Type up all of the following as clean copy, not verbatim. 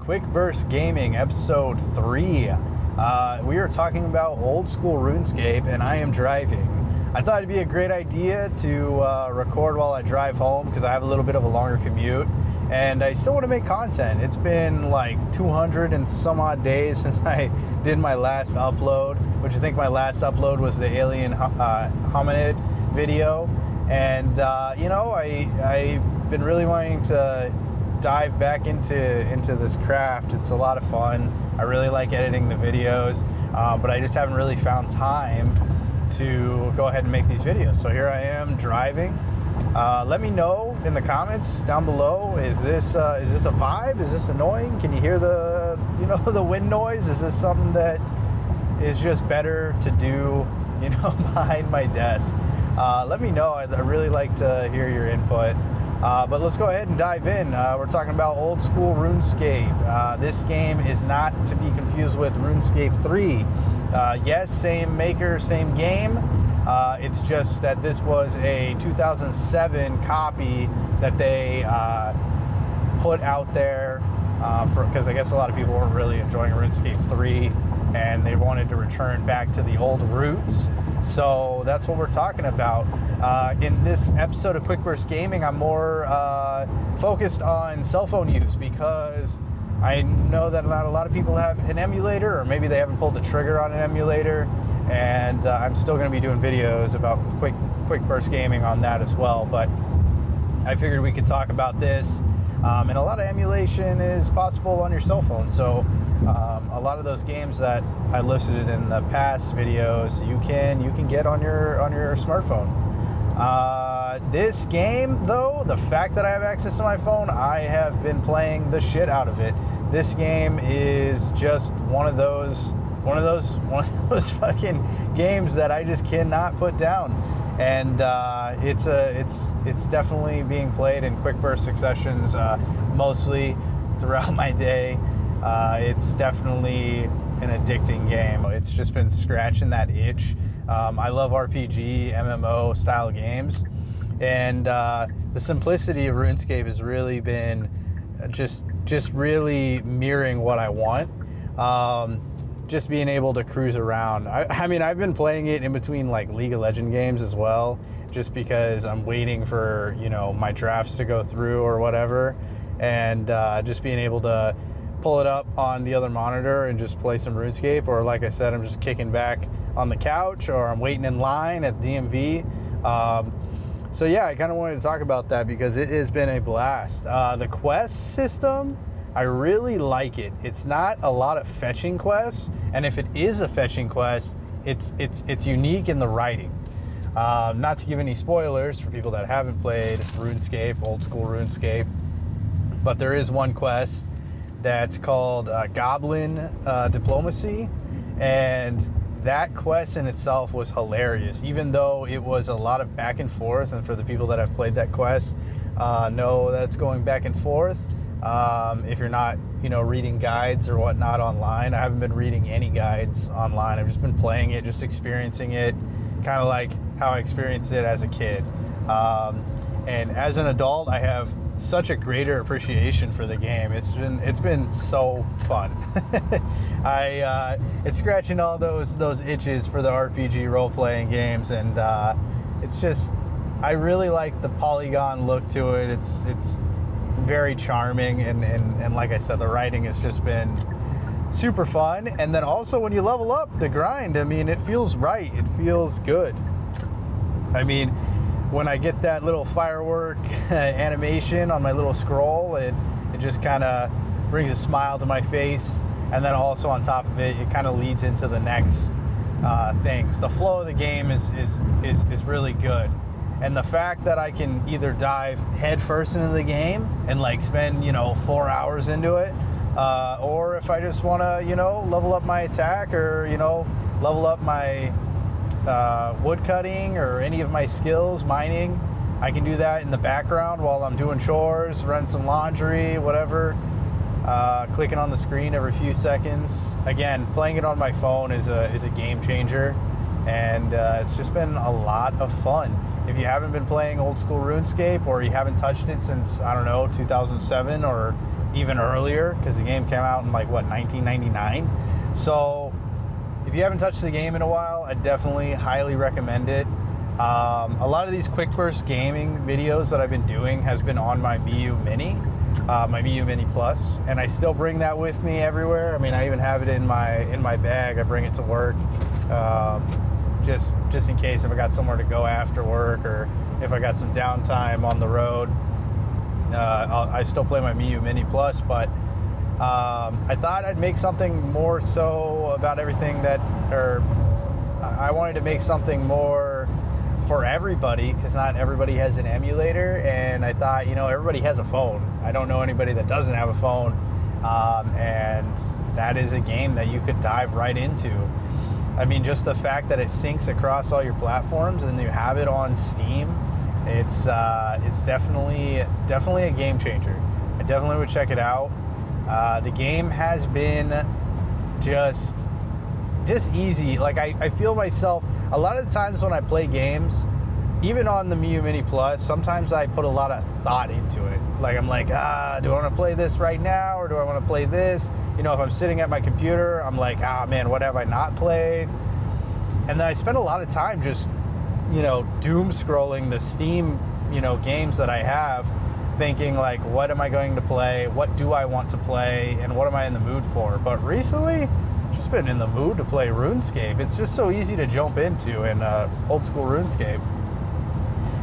Quick Burst Gaming, episode 3. We are talking about Old School RuneScape, and I am driving. I thought it'd be a great idea to record while I drive home because I have a little bit of a longer commute, and I still want to make content. It's been like 200 and some odd days since I did my last upload, which I think my last upload was the alien hominid video. And you know, I've been really wanting to dive back into this craft. It's a lot of fun. I really like editing the videos, but I just haven't really found time to go ahead and make these videos. So here I am driving. Let me know in the comments down below, is this a vibe? Is this annoying? Can you hear the, you know, the wind noise? Is this something that is just better to do, you know, behind my desk? Let me know. I'd really like to hear your input. But let's go ahead and dive in. We're talking about Old School RuneScape. This game is not to be confused with RuneScape 3. Yes, same maker, same game. It's just that this was a 2007 copy that they put out there because I guess a lot of people weren't really enjoying RuneScape 3 and they wanted to return back to the old roots. So that's what we're talking about. In this episode of Quick Burst Gaming, I'm more focused on cell phone use because I know that not a lot of people have an emulator, or maybe they haven't pulled the trigger on an emulator, and I'm still going to be doing videos about quick burst gaming on that as well. But I figured we could talk about this, and a lot of emulation is possible on your cell phone. So a lot of those games that I listed in the past videos, you can get on your smartphone. This game, though, the fact that I have access to my phone, I have been playing the shit out of it. This game is just one of those fucking games that I just cannot put down. And it's definitely being played in quick burst successions, mostly throughout my day. It's definitely an addicting game. It's just been scratching that itch. I love RPG, MMO style games, and the simplicity of RuneScape has really been just really mirroring what I want. Just being able to cruise around. I mean, I've been playing it in between like League of Legends games as well, just because I'm waiting for, you know, my drafts to go through or whatever, and just being able to pull it up on the other monitor and just play some RuneScape, or like I said, I'm just kicking back on the couch, or I'm waiting in line at DMV. So yeah, I kind of wanted to talk about that because it has been a blast. The quest system, I really like it. It's not a lot of fetching quests, and if it is a fetching quest, it's unique in the writing. Not to give any spoilers for people that haven't played RuneScape, Old School RuneScape, but there is one quest that's called Goblin Diplomacy, and that quest in itself was hilarious, even though it was a lot of back and forth. And for the people that have played that quest, know that it's going back and forth. If you're not, you know, reading guides or whatnot online, I haven't been reading any guides online. I've just been playing it, just experiencing it, kind of like how I experienced it as a kid. And as an adult, I have such a greater appreciation for the game. It's been so fun. It's scratching all those itches for the RPG role-playing games, and it's just, I really like the polygon look to it. It's very charming, and like I said, the writing has just been super fun. And then also when you level up, the grind, I mean, it feels right. It feels good. I mean, when I get that little firework animation on my little scroll, it just kind of brings a smile to my face. And then also on top of it, it kind of leads into the next things. The flow of the game is really good. And the fact that I can either dive head first into the game and like spend, you know, 4 hours into it, or if I just want to, you know, level up my attack, or, you know, level up my wood cutting or any of my skills, mining, I can do that in the background while I'm doing chores, run some laundry, whatever. Clicking on the screen every few seconds. Again, playing it on my phone is a game changer, and it's just been a lot of fun. If you haven't been playing Old School RuneScape, or you haven't touched it since, I don't know, 2007 or even earlier, because the game came out in like, what, 1999? So if you haven't touched the game in a while, I definitely highly recommend it. A lot of these quick burst gaming videos that I've been doing has been on my BU Mini, my BU Mini Plus, and I still bring that with me everywhere. I mean, I even have it in my bag. I bring it to work, just in case if I got somewhere to go after work, or if I got some downtime on the road. I still play my BU Mini Plus, but I thought I'd make something more so about everything that, or I wanted to make something more for everybody, because not everybody has an emulator, and I thought, everybody has a phone. I don't know anybody that doesn't have a phone, and that is a game that you could dive right into. I mean, just the fact that it syncs across all your platforms and you have it on Steam, it's definitely a game changer. I definitely would check it out. The game has been just easy. Like, I feel myself, a lot of the times when I play games, even on the BU Mini Plus, sometimes I put a lot of thought into it. Like, I'm like, do I want to play this right now, or do I want to play this? If I'm sitting at my computer, I'm like, man, what have I not played? And then I spend a lot of time just, doom scrolling the Steam, games that I have, thinking like, what am I going to play? What do I want to play? And what am I in the mood for? But recently, just been in the mood to play RuneScape. It's just so easy to jump into in Old School RuneScape.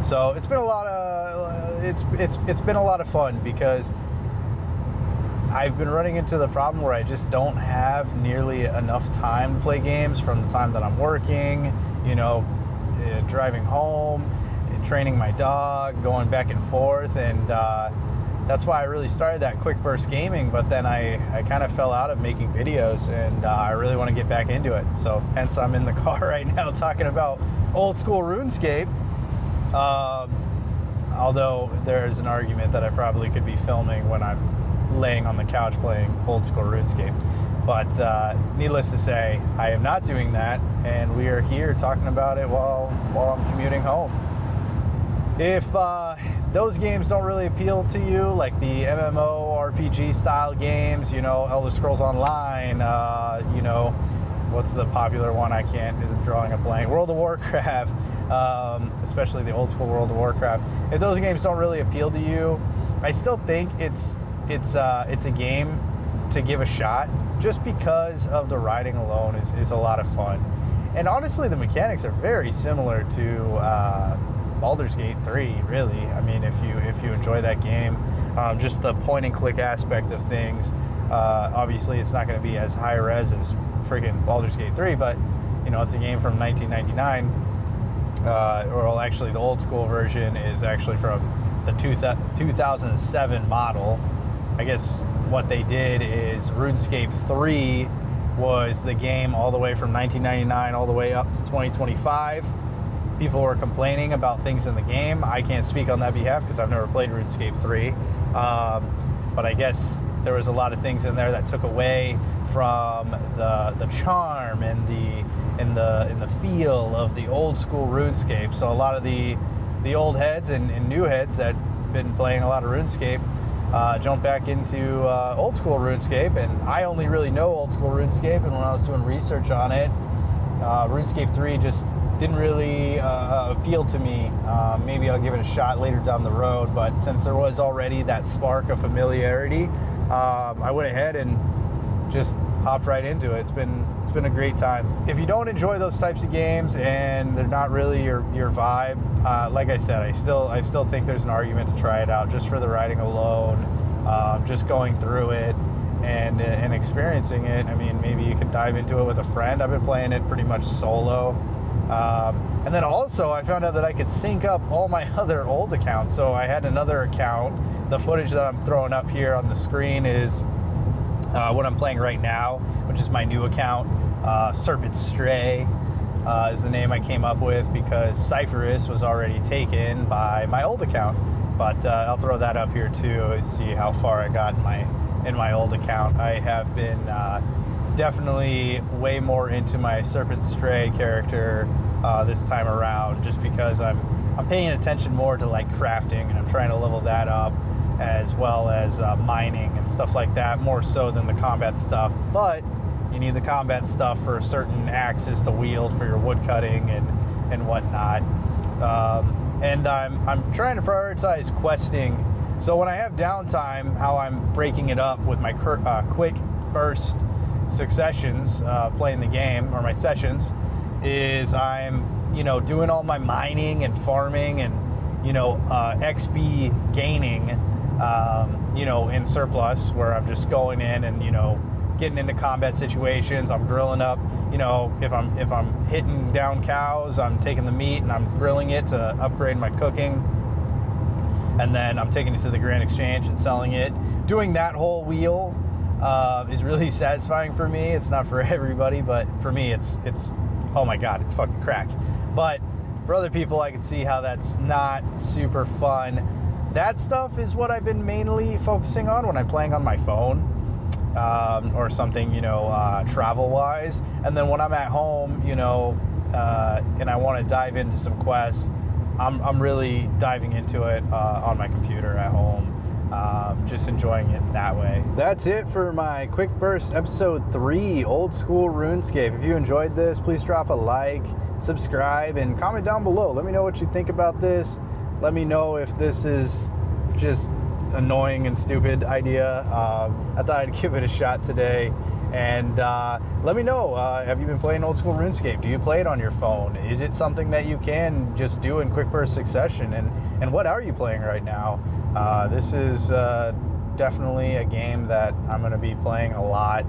So it's been a lot of it's been a lot of fun, because I've been running into the problem where I just don't have nearly enough time to play games from the time that I'm working, driving home, training my dog, going back and forth, and that's why I really started that quick burst gaming. But then I kind of fell out of making videos, and I really want to get back into it. So hence I'm in the car right now talking about Old School RuneScape. Although there's an argument that I probably could be filming when I'm laying on the couch playing Old School RuneScape. But needless to say, I am not doing that, and we are here talking about it while I'm commuting home. If those games don't really appeal to you, like the MMORPG style games, Elder Scrolls Online, what's the popular one? I'm drawing a blank. World of Warcraft, especially the old school World of Warcraft. If those games don't really appeal to you, I still think it's a game to give a shot, just because of the riding alone is a lot of fun. And honestly, the mechanics are very similar to Baldur's Gate 3, really. I mean, if you enjoy that game, just the point and click aspect of things. Obviously, it's not going to be as high res as friggin' Baldur's Gate 3, but it's a game from 1999. Well, actually, the old school version is actually from the 2007 model. I guess what they did is RuneScape 3 was the game all the way from 1999 all the way up to 2025. People were complaining about things in the game. I can't speak on that behalf because I've never played RuneScape 3. But I guess there was a lot of things in there that took away from the charm and the feel of the old school RuneScape. So a lot of the old heads and new heads that have been playing a lot of RuneScape jump back into Old School RuneScape, and I only really know Old School RuneScape, and when I was doing research on it, RuneScape 3 just didn't really appeal to me. Maybe I'll give it a shot later down the road, but since there was already that spark of familiarity, I went ahead and just hopped right into it. It's been a great time. If you don't enjoy those types of games and they're not really your vibe, like I said, I still think there's an argument to try it out just for the riding alone, just going through it and experiencing it. I mean, maybe you could dive into it with a friend. I've been playing it pretty much solo. And then also I found out that I could sync up all my other old accounts. So I had another account. The footage that I'm throwing up here on the screen is what I'm playing right now, which is my new account. Serpent Stray is the name I came up with because Cypherus was already taken by my old account. But I'll throw that up here too and see how far I got in my old account. I have been definitely way more into my Serpent Stray character this time around, just because I'm I'm paying attention more to like crafting, and I'm trying to level that up, as well as mining and stuff like that, more so than the combat stuff. But you need the combat stuff for certain axes to wield for your wood cutting and whatnot. And I'm trying to prioritize questing. So when I have downtime, how I'm breaking it up with my quick burst successions of playing the game, or my sessions, is I'm, you know, doing all my mining and farming and, you know, XP gaining, you know, in surplus, where I'm just going in and, you know, getting into combat situations. I'm grilling up, you know, if I'm hitting down cows, I'm taking the meat and I'm grilling it to upgrade my cooking, and then I'm taking it to the Grand Exchange and selling it. Doing that whole wheel is really satisfying for me. It's not for everybody, but for me, it's oh my god, it's fucking crack. But for other people, I can see how that's not super fun. That stuff is what I've been mainly focusing on when I'm playing on my phone. Or something, you know, travel-wise. And then when I'm at home, you know, and I want to dive into some quests, I'm really diving into it on my computer at home, just enjoying it that way. That's it for my quick burst episode 3, Old School RuneScape. If you enjoyed this, please drop a like, subscribe, and comment down below. Let me know what you think about this. Let me know if this is just annoying and stupid idea. I thought I'd give it a shot today. And let me know, have you been playing Old School RuneScape? Do you play it on your phone? Is it something that you can just do in quick burst succession? And what are you playing right now? This is definitely a game that I'm going to be playing a lot,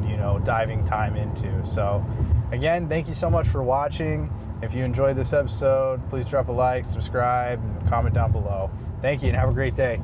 you know, diving time into. So again, thank you so much for watching. If you enjoyed this episode, please drop a like, subscribe, and comment down below. Thank you, and have a great day.